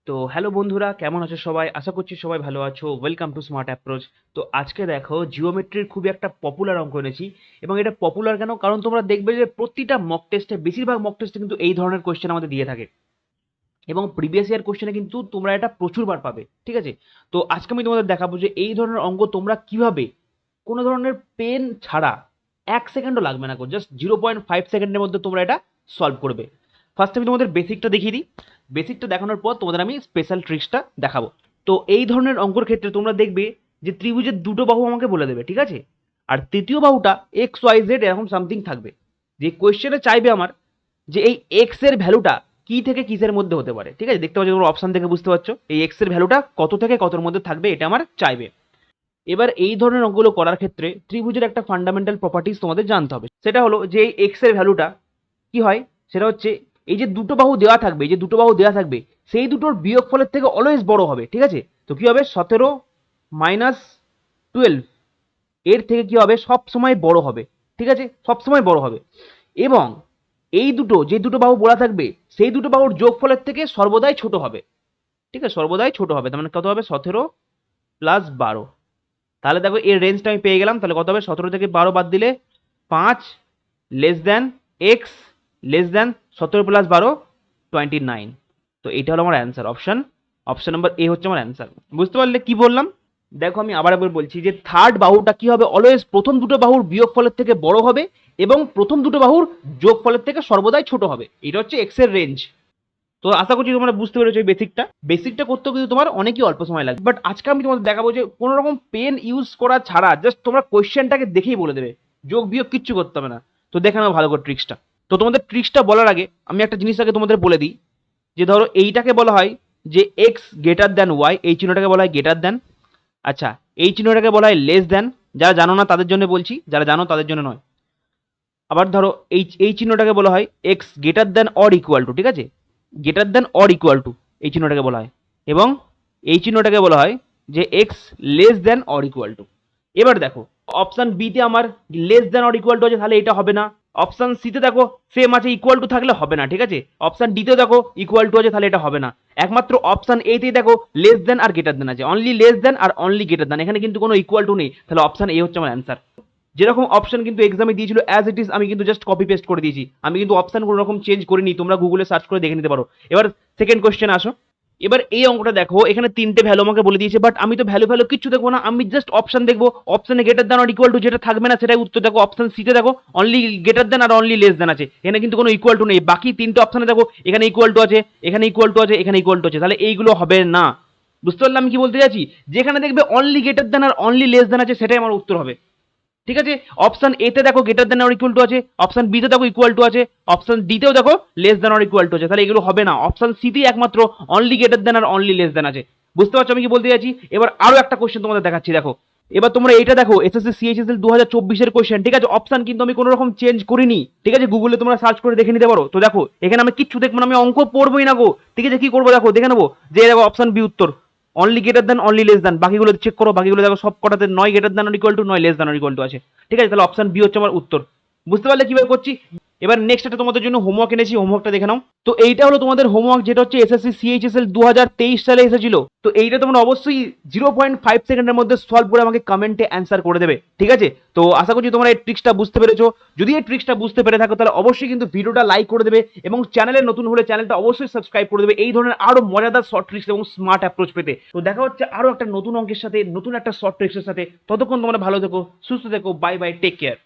তো হ্যালো বন্ধুরা, কেমন আছো সবাই? আশা করছি সবাই ভালো আছো। Welcome to smart approach. তো আজকে দেখো জিওমেট্রির খুবই একটা পপুলার অঙ্ক এনেছি। এবং এটা পপুলার কেন? কারণ তোমরা দেখবে যে প্রতিটা মক টেস্টে, বেশিরভাগ মক টেস্টে কিন্তু এই ধরনের কোয়েশ্চেন আমাদের দিয়ে থাকে। এবং প্রিভিয়াস ইয়ার কোয়েশ্চেনে কিন্তু তোমরা এটা প্রচুরবার পাবে, ঠিক আছে? তো আজকে আমি তোমাদের দেখাবো যে এই ধরনের অঙ্ক তোমরা কিভাবে কোনো ধরনের পেন ছাড়া 1 সেকেন্ডও লাগবে না, জাস্ট 0.5 সেকেন্ডের মধ্যে তোমরা এটা সলভ করবে। ফার্স্ট আমি তোমাদের বেসিকটা দেখিয়ে দিই। বেসিকটা দেখানোর পর তোমাদের আমি স্পেশাল ট্রিক্সটা দেখাবো। তো এই ধরনের অঙ্কর ক্ষেত্রে তোমরা দেখবে যে ত্রিভুজের দুটো বাহু আমাকে বলে দেবে, ঠিক আছে? আর তৃতীয় বাহুটা এক্স ওয়াই জেড এরকম সামথিং থাকবে। যে কোয়েশ্চেনে চাইবে আমার যে এই এক্স এর ভ্যালুটা কি থেকে কিসের মধ্যে হতে পারে, ঠিক আছে? দেখতে পাচ্ছ তোমরা অপশন থেকে বুঝতে পারছো এই এক্স এর ভ্যালুটা কত থেকে কতর মধ্যে থাকবে, এটা আমার চাইবে। এবার এই ধরনের অঙ্কগুলো করার ক্ষেত্রে ত্রিভুজের একটা ফান্ডামেন্টাল প্রপার্টিজ তোমাদের জানতে হবে। সেটা হলো যে এই এক্স এর ভ্যালুটা কি হয়, সেটা হচ্ছে এই যে দুটো বাহু দেওয়া থাকবে, এই যে দুটো বাহু দেওয়া থাকবে সেই দুটোর বিয়োগফলের থেকে অলওয়েজ বড় হবে, ঠিক আছে? তো কি হবে, 17 - 12 এর থেকে কি হবে, সব সময় বড় হবে, ঠিক আছে? সব সময় বড় হবে। এবং এই দুটো যে দুটো বাহু বলা থাকবে সেই দুটো বাহুর যোগফলের থেকে সর্বদাই ছোট হবে, ঠিক আছে? সর্বদাই ছোট হবে, তার মানে কত হবে, 17 + 12। তাহলে দেখো এর রেঞ্জটা আমি পেয়ে গেলাম। তাহলে কত হবে, 17 থেকে 12 বাদ দিলে 5 less than x less than 17 + 12 29। তো এটা হলো আমার অ্যান্সার। অপশন নাম্বার এ হচ্ছে আমার অ্যান্সার। বুঝতে পারলে কি বললাম? দেখো আমি আবার একবার বলছি যে থার্ড বাহুটা কি হবে, অলওয়েজ প্রথম দুটো বাহুর বিয়োগফলের থেকে বড় হবে এবং প্রথম দুটো বাহুর যোগফলের থেকে সর্বদাই ছোট হবে। এটা হচ্ছে এক্স এর রেঞ্জ। তো আশা করছি তোমরা বুঝতে পেরেছো এই বেসিকটা করতেও কিন্তু তোমার অনেকই অল্প সময় লাগবে। বাট আজকে আমি তোমাদের দেখাবো যে কোনো রকম পেন ইউজ করা ছাড়া জাস্ট তোমরা কোয়েশ্চেনটাকে দেখেই বলে দেবে, যোগ বিয়োগ কিচ্ছু করতে হবে না। তো দেখে নাও ভালো করে ট্রিক্সটা। তো তোমাদের ট্রিক্সটা বলার আগে আমি একটা জিনিস আগে তোমাদের বলে দিই যে ধরো এইটাকে বলা হয় যে এক্স গ্রেটার দ্যান ওয়াই, এই চিহ্নটাকে বলা হয় গ্রেটার দ্যান। আচ্ছা, এই চিহ্নটাকে বলা হয় লেস দ্যান। যারা জানো না তাদের জন্য বলছি, যারা জানো তাদের জন্য নয়। আবার ধরো এই চিহ্নটাকে বলা হয় x greater than or equal two, ঠিক আছে? Greater than or equal two এই চিহ্নটাকে বলা হয়। এবং এই চিহ্নটাকে বলা হয় যে x less than or equal two. এবার দেখো অপশন বি তে আমার less than or equal to আছে, তাহলে এটা হবে না। অপশন সি তে দেখো সেম আছে, ইকুয়াল টু থাকলে হবে না, ঠিক আছে? অপশন ডি তে দেখো ইকুয়াল টু আছে, তাহলে এটা হবে না। একমাত্র অপশন এ তে দেখো লেস দ্যান আর গ্রেটার দ্যান আছে, অনলি লেস দ্যান আর অনলি গ্রেটার দ্যান, এখানে কিন্তু কোনো ইকুয়াল টু নেই। তাহলে অপশন এ হচ্ছে আমার অ্যান্সার। যেরকম অপশন কিন্তু এক্সামে দিয়েছিল অ্যাজ ইট ইজ, আমি কিন্তু জাস্ট কপি পেস্ট করে দিয়েছি। আমি কিন্তু অপশন কোনো রকম চেঞ্জ করিনি, তোমরা গুগলে সার্চ করে দেখে নিতে পারো। এবার সেকেন্ড কোশ্চেন আসো। এবার এই অঙ্কটা দেখো, এখানে তিনটে ভ্যালু আমাকে বলে দিয়েছে, বাট আমি তো ভ্যালু ভ্যালু কিচ্ছু দেখবো না, আমি জাস্ট অপশন দেখবো। অপশনে greater than or equal two যেটা থাকবে না সেটাই উত্তর। দেখো অপশন সি তে দেখো অনলি গ্রেটার দ্যান আর অনলি লেস দ্যান আছে, এখানে কিন্তু কোনো ইকুয়াল টু নেই। বাকি তিনটে অপশনে দেখো এখানে ইকুয়াল টু আছে, এখানে ইকুয়াল টু আছে, এখানে ইকুয়াল টু আছে, তাহলে এইগুলো হবে না। বুঝতে পারলাম আমি কি বলতে চাইছি? যেখানে দেখবে অনলি গ্রেটার দ্যান আর অনলি লেস দ্যান আছে সেটাই আমার উত্তর হবে, ঠিক আছে? অপশন এ তে দেখো greater than or equal to আছে, অপশন বি তে দেখো ইকুয়াল টু আছে, অপশন ডি তেও দেখো less than or equal to আছে, তাহলে এগুলো হবে না। অপশন সি তেই একমাত্র অনলি গ্রেটার দ্যান আর অনলি লেস দ্যান আছে। বুঝতে পারছো আমি কি বলতে চাইছি? এবার আরো একটা কোশ্চেন তোমাদের দেখাচ্ছি, দেখো। এবার তোমরা এইটা দেখো এসএসসি সিএইচএসএল 2024 কোশ্চেন, ঠিক আছে? অপশন কিন্তু আমি কোনো রকম চেঞ্জ করিনি, ঠিক আছে? গুগলে তোমরা সার্চ করে দেখে নিতে পারো। তো দেখো এখানে আমি কিচ্ছু দেখবো না, আমি অঙ্ক পড়বোই না গো, ঠিক আছে? কি করবো দেখো, দেখে নেবো যে দেখো অপশন বি উত্তর, only greater than only less than. বাকিগুলো চেক করো, বাকিগুলো দেখো সব কটাতে নয় greater than or equal to নয় less than or equal to আছে, ঠিক আছে? তাহলে অপশন বি হচ্ছে আমার উত্তর। বুঝতে পারলে কিভাবে করছি? এবার নেক্সট একটা তোমাদের জন্য হোমওয়ার্ক এনেছি, হোমওয়ার্কটা দেখে নাও। তো এইটা হলো তোমাদের হোমওয়ার্ক, যেটা হচ্ছে এসএসসি সিএইচএসএল 2023 সালে এসেছিল। তো এইটা তোমরা অবশ্যই 0.5 সেকেন্ডের মধ্যে সলভ করে আমাকে কমেন্টে অ্যান্সার করে দেবে, ঠিক আছে? তো আশা করছি তোমরা এই ট্রিক্সটা বুঝতে পেরেছো। যদি এই ট্রিক্সটা বুঝতে পেরে থাকো তাহলে অবশ্যই কিন্তু ভিডিওটা লাইক করে দেবে এবং চ্যানেলে নতুন হলে চ্যানেলটা অবশ্যই সাবস্ক্রাইব করে দেবে এই ধরনের আরো মজাদার শর্ট ট্রিক্স এবং স্মার্ট অ্যাপ্রোচ পেতে। তো দেখা হচ্ছে আরো একটা নতুন অঙ্কের সাথে, নতুন একটা শর্ট ট্রিক্সের সাথে। ততক্ষণ তোমরা ভালো থেকো, সুস্থ থেকো, বাই বাই, টেক কেয়ার।